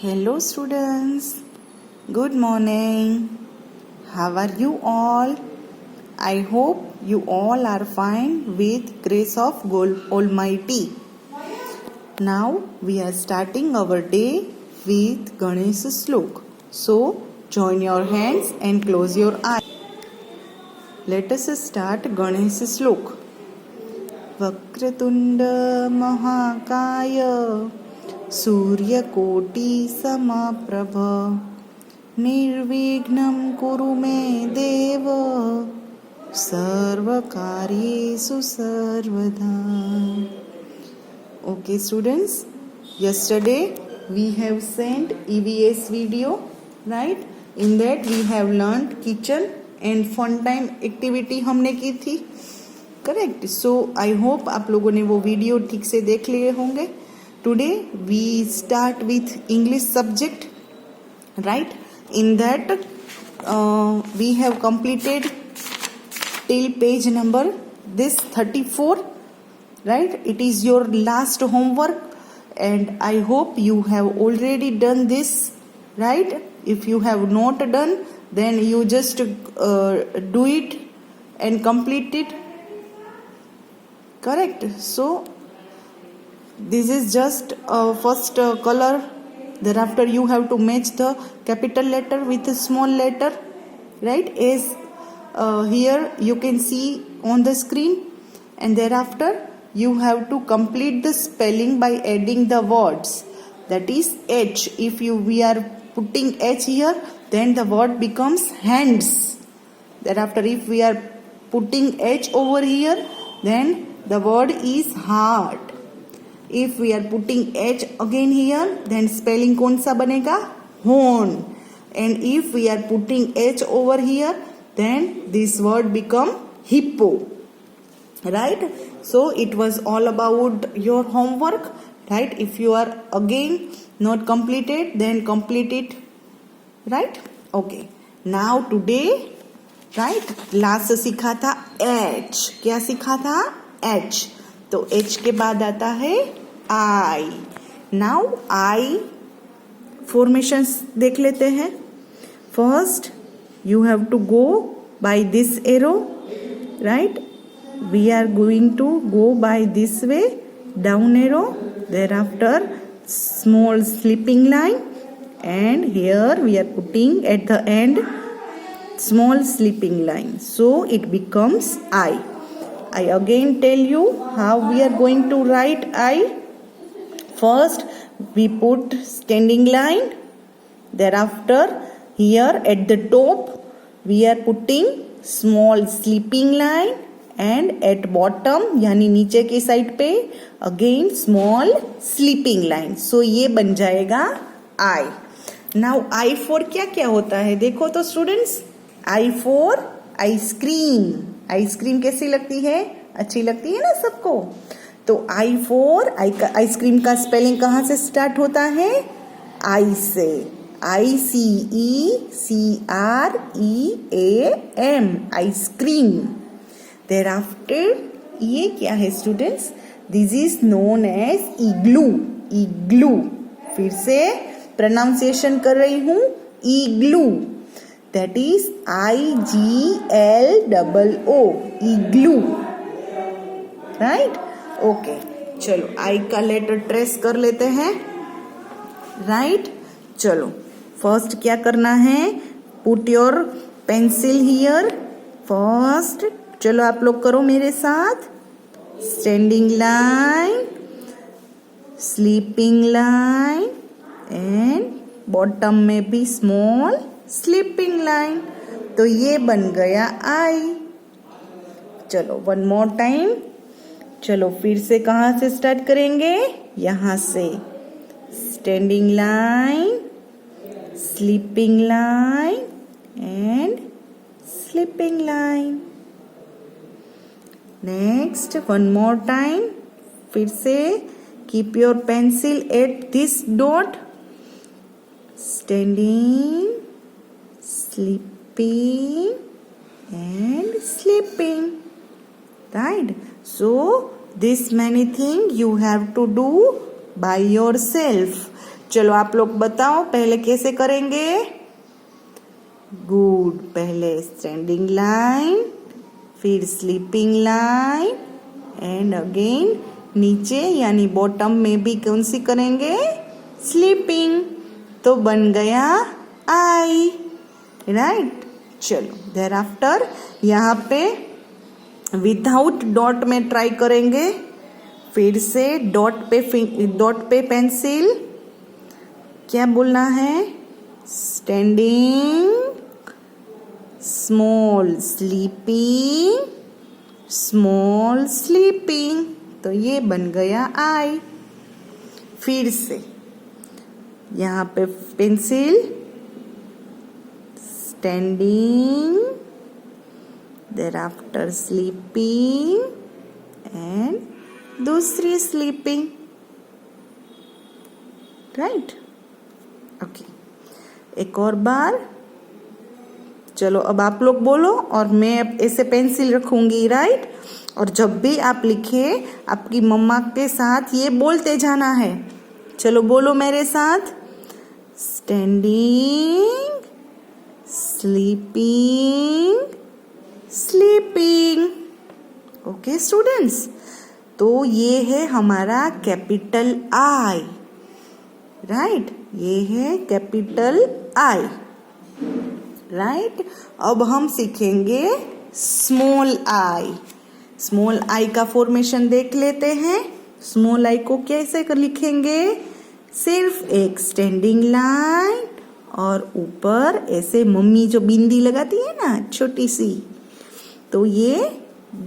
Hello students, good morning. How are you all? I hope you all are fine with grace of God Almighty. Now we are starting our day with Ganesh Slok. So join your hands and close your eyes. Let us start Ganesh Slok. Vakratunda Mahakaya सूर्यकोटि समप्रभ निर्विघ्नं कुरु मे देव सर्वकार्येषु सर्वदा. Okay students, yesterday we have sent EVS video, right? In that we have learned kitchen and fun time activity हमने की थी, correct. So I hope आप लोगों ने वो वीडियो ठीक से देख लिए होंगे. Today we start with English subject, right? In that we have completed till page number this 34, right? It is your last homework and I hope you have already done this, right? If you have not done, then you just do it and complete it, correct? So this is just first color. Thereafter you have to match the capital letter with a small letter, right? As here you can see on the screen. And thereafter you have to complete the spelling by adding the words. That is H. If we are putting H here, then the word becomes hands. Thereafter if we are putting H over here, then the word is heart. If we are putting H again here, then spelling कौन सा बनेगा? Horn. And if we are putting H over here, then this word become hippo, right? So it was all about your homework, right? If you are again not completed, then complete it, right? Okay. Now today, right? Last सीखा था H. क्या सीखा था? H. तो H के बाद आता है I. Now I formations देख लेते हैं. First you have to go by this arrow, right? We are going to go by this way, down arrow, thereafter small slipping line, and here we are putting at the end small slipping line, so it becomes I. I again tell you how we are going to write I. First we put standing line, thereafter here at the top we are putting small slipping line, and at bottom यानी नीचे के side पे again small slipping line. So ये बन जाएगा I. Now I for क्या क्या होता है देखो तो students. I for ice cream. Ice cream कैसी लगती है? अच्छी लगती है ना सबको. तो आई फोर आइसक्रीम का स्पेलिंग कहाँ से स्टार्ट होता है? आई से. ICECREAM ice cream. thereafter ये क्या है students? This is known as igloo. Igloo. फिर से प्रोनाउंसिएशन कर रही हूँ, igloo. That is IGLOO. Igloo, right? Okay. चलो आई का लेटर ट्रेस कर लेते हैं, राइट? चलो फर्स्ट क्या करना है? Put your pencil here first. चलो आप लोग करो मेरे साथ. Standing line, sleeping line, and bottom में भी स्मॉल स्लीपिंग लाइन. तो ये बन गया आई. चलो वन मोर टाइम. चलो फिर से कहाँ से स्टार्ट करेंगे? यहाँ से. Standing line, sleeping line, and sleeping line. Next one more time. फिर से keep your pencil at this dot. Standing, sleeping, and sleeping, right? So this many thing you have to do by yourself. चलो आप लोग बताओ पहले कैसे करेंगे। Good, पहले स्टैंडिंग लाइन, फिर स्लीपिंग लाइन एंड अगेन नीचे यानी बॉटम में भी कौन सी करेंगे, स्लीपिंग। तो बन गया आई, राइट। चलो देयर आफ्टर यहाँ पे विदाउट डॉट में ट्राई करेंगे। फिर से डॉट पे पेंसिल, क्या बोलना है, standing, small sleeping, small sleeping. तो ये बन गया आई। फिर से यहाँ पे pencil, standing, thereafter sleeping and दूसरी sleeping, राइट। ओके, एक और बार। चलो अब आप लोग बोलो और मैं ऐसे पेंसिल रखूंगी, राइट। और जब भी आप लिखे आपकी मम्मा के साथ ये बोलते जाना है। चलो बोलो मेरे साथ, standing, sleeping, sleeping. Okay students, तो ये है हमारा कैपिटल आई, राइट। ये है कैपिटल आई, राइट। अब हम सीखेंगे स्मॉल आई। स्मॉल आई का फॉर्मेशन देख लेते हैं। स्मॉल आई को कैसे लिखेंगे, सिर्फ एक स्टैंडिंग लाइन और ऊपर ऐसे मम्मी जो बिंदी लगाती है ना छोटी सी, तो ये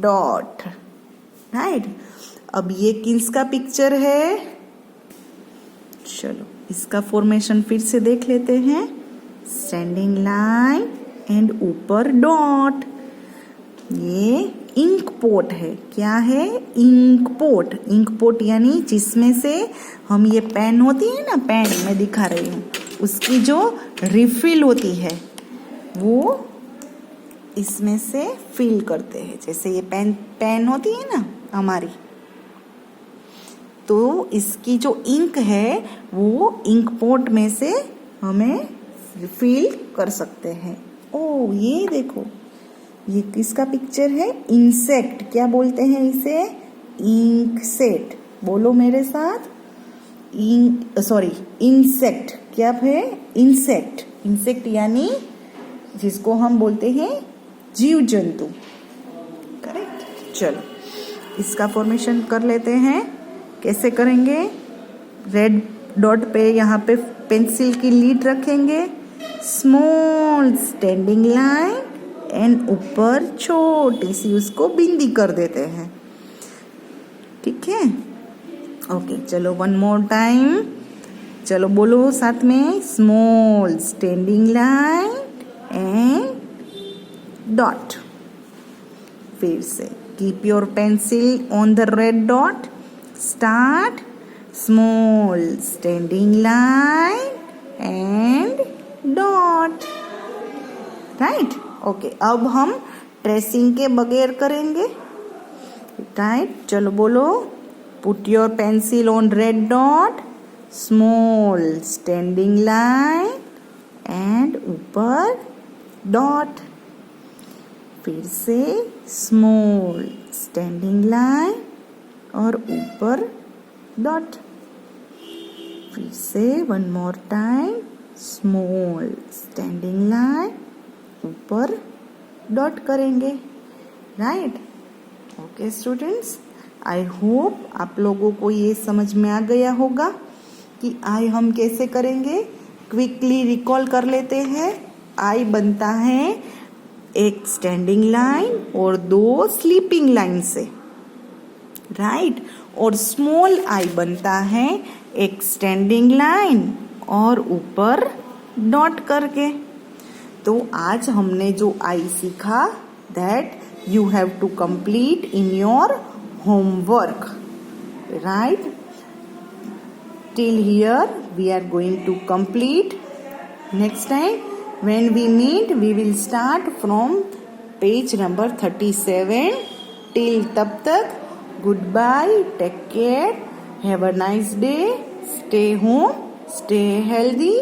डॉट, राइट। अब ये किसका पिक्चर है, चलो इसका फॉर्मेशन फिर से देख लेते हैं। स्टैंडिंग लाइन एंड ऊपर डॉट। ये इंक पोट है, क्या है, इंक पोट। इंक पोट यानी जिसमें से हम ये पेन होती है ना, पेन मैं दिखा रही हूँ, उसकी जो रिफिल होती है वो इसमें से फिल करते हैं। जैसे ये पेन होती है ना हमारी, तो इसकी जो इंक है वो इंक पोट में से हमें फिल कर सकते हैं। ओ ये देखो, ये किसका पिक्चर है, इंसेक्ट। क्या बोलते हैं इसे, इंक सेट। बोलो मेरे साथ, इंसेक्ट। क्या है, इंसेक्ट। इंसेक्ट यानी जिसको हम बोलते हैं जीव जंतु, करेक्ट। चलो इसका फॉर्मेशन कर लेते हैं। कैसे करेंगे, रेड डॉट पे यहाँ पे पेंसिल की लीड रखेंगे, स्मॉल स्टैंडिंग लाइन एंड ऊपर छोटी सी उसको बिंदी कर देते हैं, ठीक है। ओके चलो वन मोर टाइम, चलो बोलो साथ में, small standing line and dot. फिर से keep your pencil on the red dot, start, small standing line and dot, right. Okay अब हम ट्रेसिंग के बगैर करेंगे, राइट। चलो बोलो, put your pencil on red dot, small standing line and ऊपर डॉट। फिर से स्मॉल स्टैंडिंग लाइन और ऊपर डॉट। फिर से one more time, small standing line ऊपर डॉट करेंगे, right. Okay students, I hope आप लोगों को ये समझ में आ गया होगा कि आई हम कैसे करेंगे। क्विकली रिकॉल कर लेते हैं। आई बनता है एक स्टैंडिंग लाइन और दो स्लीपिंग लाइन से, राइट। और स्मॉल आई बनता है एक स्टैंडिंग लाइन और ऊपर डॉट करके। तो आज हमने जो आई सीखा, that you have to complete in your homework, right. Till here we are going to complete. Next time when we meet we will start from page number 37. Till तब तक goodbye, take care, have a nice day, stay home stay healthy